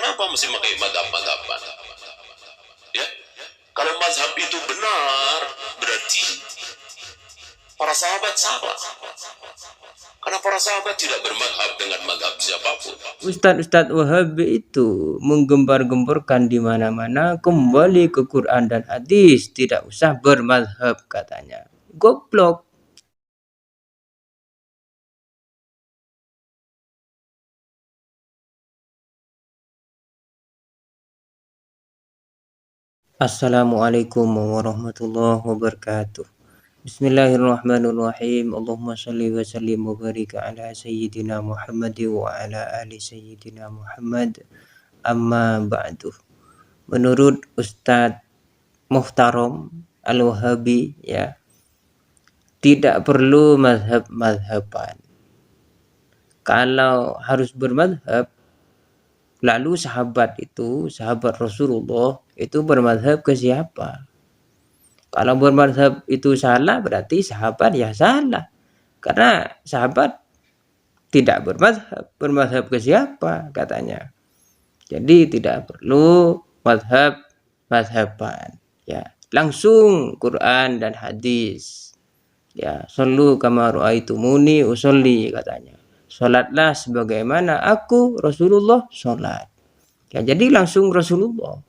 Kenapa mesti pakai madhab-madhaban? Ya, kalau mazhab itu benar, berarti para sahabat salah. Karena para sahabat tidak bermadhab dengan madhab siapapun. Ustadz Wahabi itu menggembar-gemborkan di mana-mana kembali ke Quran dan hadis, tidak usah bermadhab katanya. Goblok. Assalamualaikum warahmatullahi wabarakatuh. Bismillahirrahmanirrahim. Allahumma salli wa sallim wa barik ala sayyidina Muhammad wa ala ali sayyidina Muhammad. Amma ba'du. Menurut Ustadz Muhtaram Al-Wahabi, ya, tidak perlu mazhab-mazhaban. Kalau harus bermadhab, lalu sahabat Rasulullah itu bermadhab ke siapa? Kalau bermadhab itu salah, berarti sahabat ya salah. Karena sahabat tidak bermadhab ke siapa katanya. Jadi tidak perlu mazhaban. Ya, langsung Quran dan hadis. Ya, sallu kama ra'aitumuni usolli katanya. Salatlah sebagaimana aku Rasulullah salat. Ya, jadi langsung Rasulullah.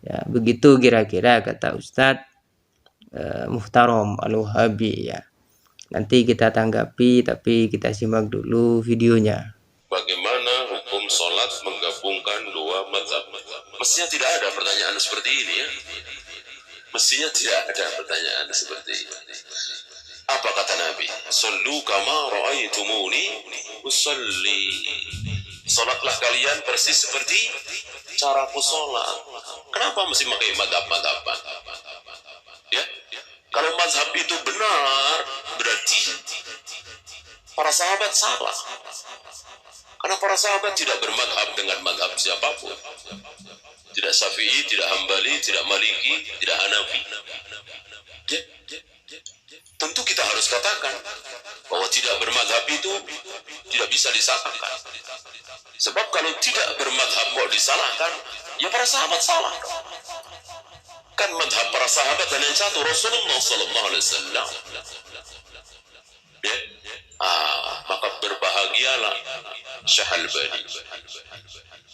Ya, begitu kira-kira kata Ustadz Muhtaram Al-Wahabi, ya. Nanti kita tanggapi, tapi kita simak dulu videonya. Bagaimana hukum sholat menggabungkan dua mazhab? Mestinya tidak ada pertanyaan seperti ini, ya. Mestinya tidak ada pertanyaan seperti ini. Apa kata Nabi? Sallu kama ra'aitumuni usolli. Salatlah kalian persis seperti caraku sholat. Kenapa mesti pakai madhab-madhaban? Ya, kalau mazhab itu benar, berarti para sahabat salah. Karena para sahabat tidak bermadhab dengan madhab siapapun. Tidak Syafi'i, tidak Hambali, tidak Maliki, tidak Hanafi. Ya, tentu kita harus katakan bahwa tidak bermadhab itu tidak bisa disalahkan. Sebab kalau tidak bermadhab kok disalahkan, ya para sahabat salah. Kan madhab para sahabat hanya satu, Rasulullah Sallallahu Alaihi Wasallam. Ya, maka berbahagialah Syekh Al-Bani,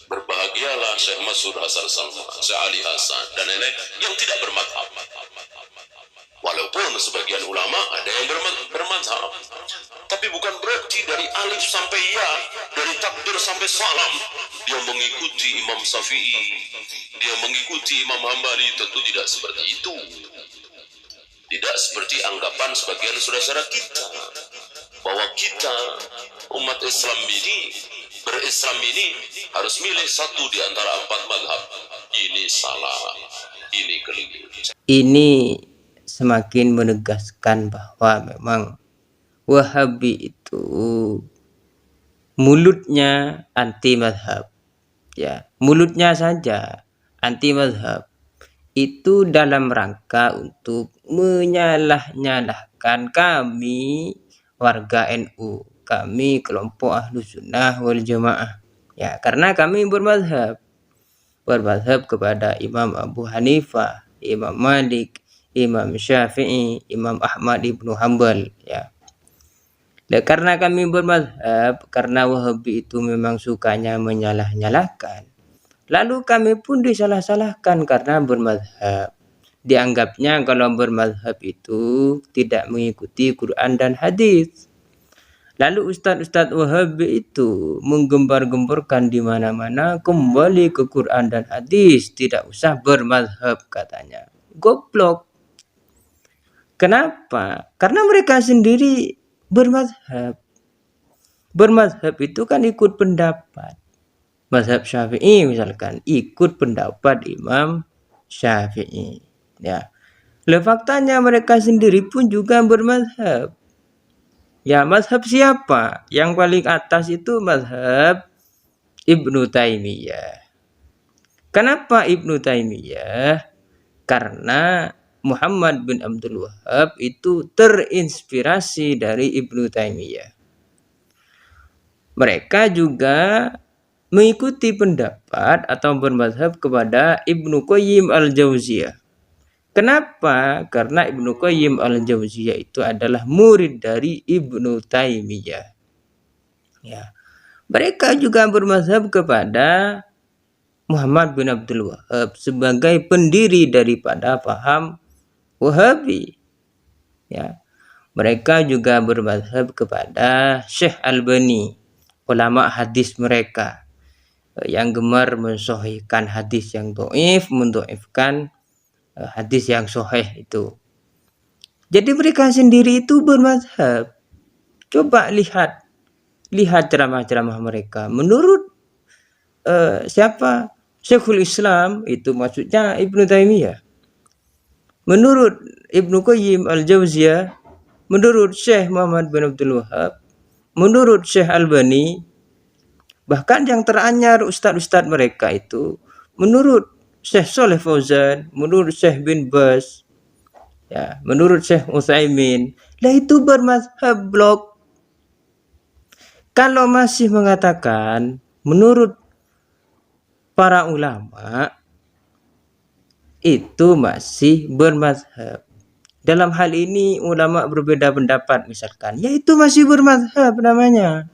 berbahagialah Syekh Masud Hasan Salman, Syekh Ali Hasan, dan lain-lain yang tidak bermadhab. Walaupun sebagian ulama ada yang bermadhab, tapi bukan berarti dari alif sampai ya, dari takbir sampai salam dia mengikuti Imam Syafi'i, dia mengikuti Imam Hambali. Tentu tidak seperti itu. Tidak seperti anggapan sebagian saudara-saudara kita, bahwa kita umat Islam ini, berislam ini harus milih satu di antara empat mazhab. Ini salah, ini keliru. Ini semakin menegaskan bahwa memang Wahabi itu mulutnya anti mazhab. Ya, mulutnya saja anti mazhab. Itu dalam rangka untuk menyalah-nyalahkan kami warga NU, kami kelompok Ahlus Sunnah wal Jamaah. Ya, karena kami bermadhab kepada Imam Abu Hanifah, Imam Malik, Imam Syafi'i, Imam Ahmad ibnu Hanbal. Ya, karena kami bermadhab, karena Wahabi itu memang sukanya menyalah-nyalahkan, lalu kami pun disalah-salahkan karena bermadhab. Dianggapnya kalau bermadhab itu tidak mengikuti Quran dan hadis. Lalu Ustadz Wahabi itu menggembar-gemborkan di mana-mana kembali ke Quran dan hadis, tidak usah bermadhab katanya. Goblok. Kenapa? Karena mereka sendiri bermadhab. Bermadhab itu kan ikut pendapat. Mazhab Syafi'i misalkan ikut pendapat Imam Syafi'i. Ya. Faktanya mereka sendiri pun juga bermadhab. Ya, mazhab siapa? Yang paling atas itu mazhab Ibnu Taimiyah. Kenapa Ibnu Taimiyah? Karena Muhammad bin Abdul Wahab itu terinspirasi dari Ibnu Taimiyah. Mereka juga mengikuti pendapat atau bermazhab kepada Ibnu Qayyim al-Jauziyah. Kenapa? Karena Ibnu Qayyim al-Jauziyah itu adalah murid dari Ibnu Taimiyah. Ya. Mereka juga bermazhab kepada Muhammad bin Abdul Wahab sebagai pendiri daripada paham Wahabi. Ya. Mereka juga bermazhab kepada Syekh Albani, ulama hadis mereka yang gemar mensahihkan hadis yang dhaif, mendhaifkan hadis yang sahih itu. Jadi mereka sendiri itu bermazhab. Coba lihat ceramah-ceramah mereka. Menurut siapa? Syekhul Islam, itu maksudnya Ibnu Taimiyah. Menurut Ibnu Qayyim al-Jauziyah, menurut Syekh Muhammad bin Abdul Wahab, menurut Syekh Albani, bahkan yang teranyar ustadz-ustadz mereka itu, menurut Syekh Shalih Fauzan, menurut Syekh bin Baz, ya, menurut Syekh Utsaimin, lah itu bermazhab blok. Kalau masih mengatakan menurut para ulama itu masih bermazhab. Dalam hal ini ulama berbeda pendapat misalkan, ya itu masih bermazhab namanya.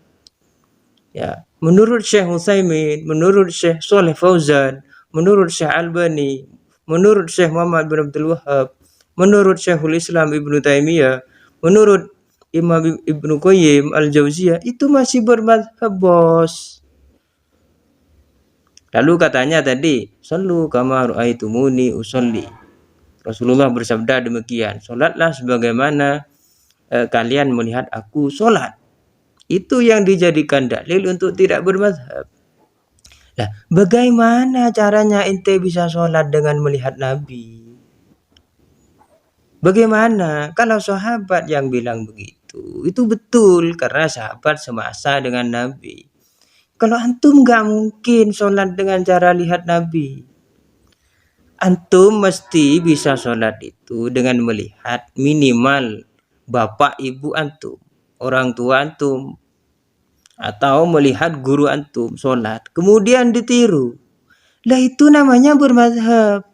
Ya, menurut Syekh Utsaimin, menurut Syekh Shalih Fauzan, menurut Syekh Albani, menurut Syekh Muhammad bin Abdul Wahab, menurut Syekhul Islam Ibnu Taimiyah, menurut Imam Ibnu Qayyim al-Jauziyah, itu masih bermazhab, bos. Lalu katanya tadi, sallu kama ra'aitumuni usolli. Rasulullah bersabda demikian, salatlah sebagaimana kalian melihat aku salat. Itu yang dijadikan dalil untuk tidak bermazhab. Nah, bagaimana caranya ente bisa sholat dengan melihat Nabi? Bagaimana? Kalau sahabat yang bilang begitu, itu betul karena sahabat semasa dengan Nabi. Kalau antum gak mungkin sholat dengan cara lihat Nabi. Antum mesti bisa sholat itu dengan melihat minimal bapak ibu antum, orang tua antum, atau melihat guru antum sholat, kemudian ditiru. Lah itu namanya bermazhab.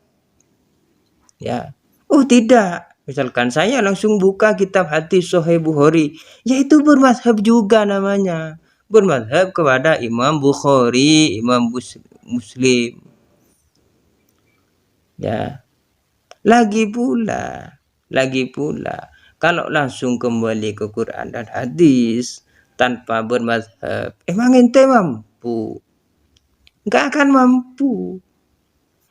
Ya. Oh tidak, misalkan saya langsung buka kitab hadis Sahih Bukhari, yaitu bermazhab juga namanya. Bermazhab kepada Imam Bukhari, Imam Muslim. Ya. Lagi pula, kalau langsung kembali ke Quran dan hadis tanpa bermazhab, emang ente mampu? Enggak akan mampu.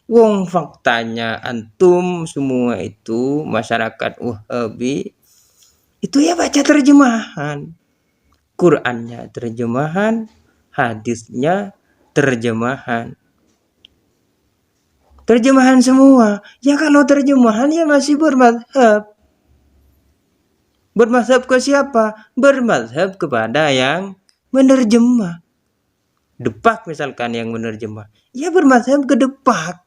Wong faktanya antum semua itu masyarakat Wahabi itu ya baca terjemahan. Qurannya terjemahan, hadisnya terjemahan. Terjemahan semua. Ya kalau terjemahan ya masih bermazhab. Bermazhab ke siapa? Bermazhab kepada yang menerjemah. Depak misalkan yang menerjemah. Ya bermazhab ke Depak.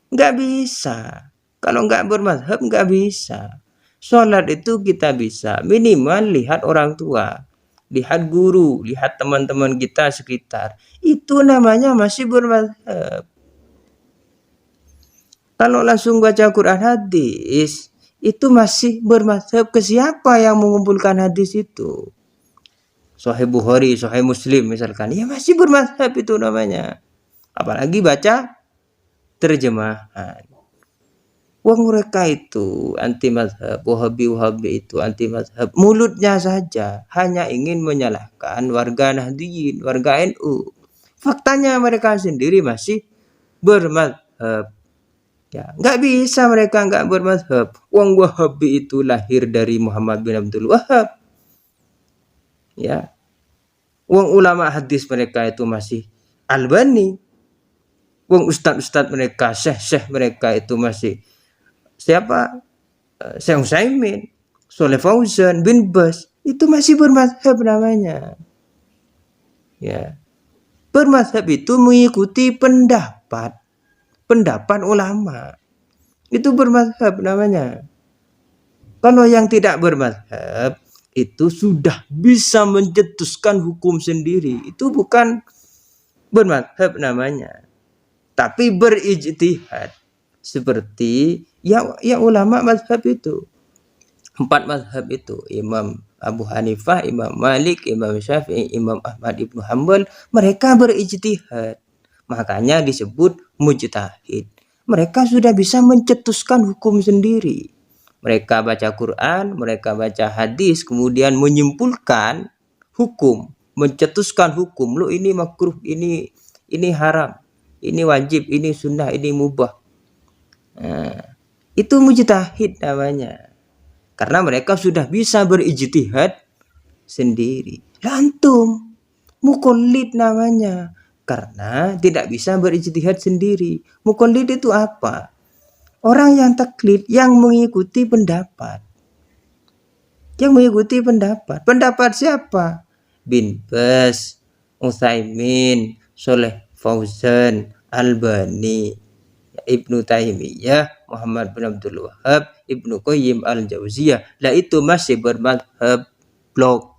Nggak bisa. Kalau nggak bermazhab nggak bisa. Sholat itu kita bisa minimal lihat orang tua, lihat guru, lihat teman-teman kita sekitar. Itu namanya masih bermazhab. Kalau langsung baca Quran hadis, itu masih bermazhab ke siapa yang mengumpulkan hadis itu. Sahih Bukhari, Sahih Muslim misalkan, ya masih bermazhab itu namanya. Apalagi baca terjemahan. Wong mereka itu anti mazhab, Wahabi itu anti mazhab. Mulutnya saja hanya ingin menyalahkan warga Nahdliyin, warga NU. Faktanya mereka sendiri masih bermazhab. Ya, nggak bisa mereka nggak bermazhab. Wong Wahabi itu lahir dari Muhammad bin Abdul Wahab. Ya, wong ulama hadis mereka itu masih Albani. Wong ustadz mereka, syekh mereka itu masih siapa? Syekh Utsaimin, Shalih Fauzan, bin Baz, itu masih bermazhab namanya. Ya, bermazhab itu mengikuti pendapat ulama. Itu bermazhab namanya. Kalau yang tidak bermazhab itu sudah bisa mencetuskan hukum sendiri. Itu bukan bermadhab namanya, tapi berijtihad seperti yang ulama mazhab itu. 4 mazhab itu, Imam Abu Hanifah, Imam Malik, Imam Syafi'i, Imam Ahmad Ibnu Hanbal, mereka berijtihad. Makanya disebut mujtahid. Mereka sudah bisa mencetuskan hukum sendiri. Mereka baca Quran, mereka baca hadis, kemudian menyimpulkan hukum, mencetuskan hukum. Lo ini makruh, ini haram, ini wajib, ini sunnah, ini mubah. Nah, itu mujtahid namanya. Karena mereka sudah bisa berijtihad sendiri. Lantum muqallid namanya. Karena tidak bisa berijtihad sendiri. Muqallid itu apa? Orang yang taklid, yang mengikuti pendapat. Yang mengikuti pendapat. Pendapat siapa? Bin Bas, Utsaimin, Sholeh Fauzan, Albani, Ibnu Taimiyah, Muhammad bin Abdul Wahab, Ibnu Qayyim al-Jauziyah. Lah itu masih bermadhab blok.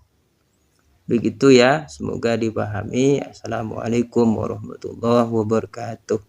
Begitu ya, semoga dipahami. Assalamualaikum warahmatullahi wabarakatuh.